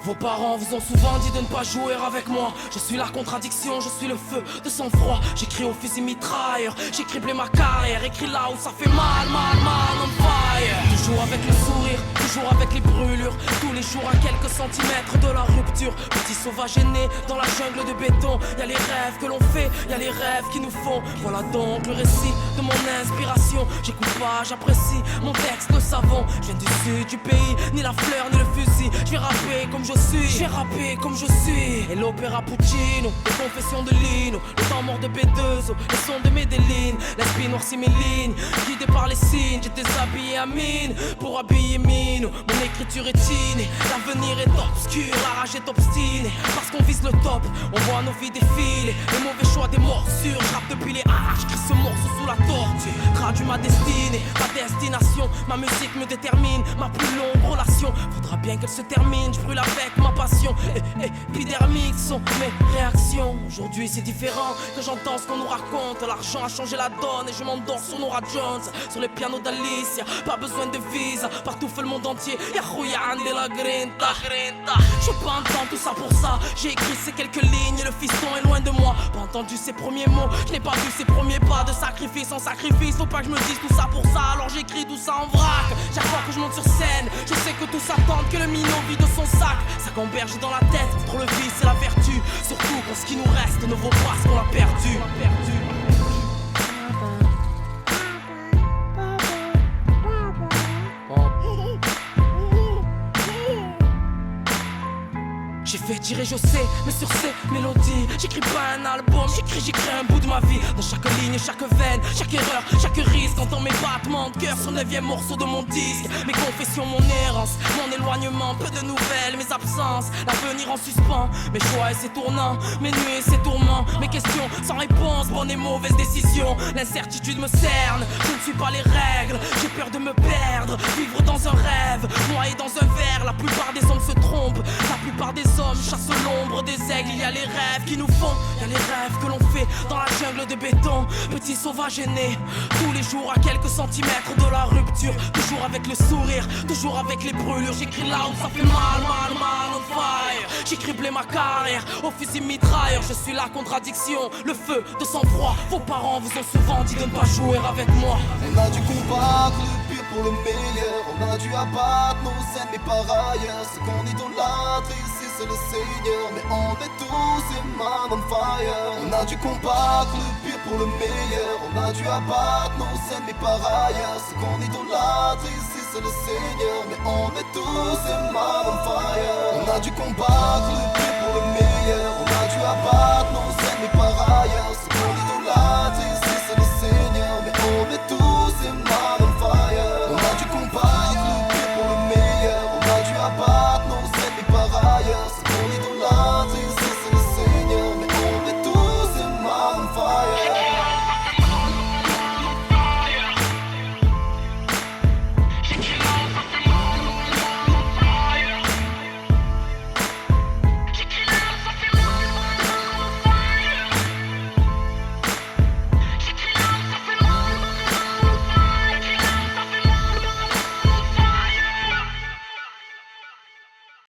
Vos parents vous ont souvent dit de ne pas jouer avec moi. Je suis la contradiction, je suis le feu de sang-froid. J'écris au fusil mitrailleur, j'ai criblé ma carrière. Écrit là où ça fait mal, on fire. Toujours avec le sourire, toujours avec les brûlures. Tous les jours à quelques centimètres de la rupture. Petit sauvage aîné dans la jungle de béton. Y'a les rêves que l'on fait, y'a les rêves qui nous font. Voilà donc le récit de mon inspiration. J'écoute pas, j'apprécie mon texte de savon. Je viens du sud du pays, ni la fleur ni le fusil. Je vais rapper comme je suis, j'ai rappé comme je suis. Et l'opéra Puccino, les confessions de Lino, le temps mort de B2O, les sons de Medellin. L'esprit noircit mes lignes, guidé par les signes. J'ai déshabillé à mine pour habiller Mino. Mon écriture est innée, l'avenir est obscur, la rage est obstinée. Parce qu'on vise le top, on voit nos vies défiler. Les mauvais choix des morsures, j'rappe depuis les haches, j'cris ce morceau sous la torture. Traduis ma destinée, ma destination, ma musique me détermine, ma plus longue relation. Faudra bien qu'elle se termine, j'brûle avec ma passion. Épidermiques sont mes réactions. Aujourd'hui c'est différent, que j'entends ce qu'on nous raconte. L'argent a changé la donne et je m'endors sur Nora Jones. Sur les pianos d'Alicia, pas besoin de visa. Partout fait le monde entier, y'a Julian de la Grinta. J'suis pas entendre tout ça pour ça. J'ai écrit ces quelques lignes et le fiston est loin de moi. Pas entendu ses premiers mots, je n'ai pas vu ses premiers pas. De sacrifice en sacrifice, faut pas que je me dise tout ça pour ça. Alors j'écris tout ça en vrac. Chaque fois que je monte sur scène, je sais que tout s'attend que le minot vide de son sac. Ça gamberge dans la tête, entre le vice et la vertu. Surtout quand ce qui nous reste ne vaut pas ce qu'on a perdu. J'ai fait tirer, je sais, mais sur ces mélodies j'écris pas un album, j'écris un bout de ma vie. Dans chaque ligne, chaque veine, chaque erreur, chaque risque. Entends mes battements de cœur sur le 9e morceau de mon disque. Mes confessions, mon errance, mon éloignement, peu de nouvelles, mes absences, l'avenir en suspens. Mes choix et ses tournants, mes nuits et ses tourments. Mes questions sans réponse, bonnes et mauvaises décisions. L'incertitude me cerne, je ne suis pas les règles. J'ai peur de me perdre, vivre dans un rêve, noyé dans un verre. La plupart des hommes se trompent, la plupart des hommes chasse l'ombre des aigles. Il y a les rêves qui nous font, il y a les rêves que l'on fait dans la jungle de béton. Petit sauvage aîné, tous les jours à quelques centimètres de la rupture. Toujours avec le sourire, toujours avec les brûlures. J'écris là où ça fait mal, on fire. J'ai criblé ma carrière au fusil mitrailleur. Je suis la contradiction, le feu de sang-froid. Vos parents vous ont souvent dit de ne pas jouer avec moi. On a dû combattre le pire pour le meilleur. On a dû abattre nos scènes, mais par ailleurs ce qu'on idolâtre ici c'est le Seigneur. Mais on est tous des man on fire. On a dû combattre le pire pour le meilleur. On a dû abattre nos scènes, mais par ailleurs ce qu'on idolâtre ici c'est le Seigneur. Mais on est tous des man on fire. On a dû combattre le pire pour le meilleur.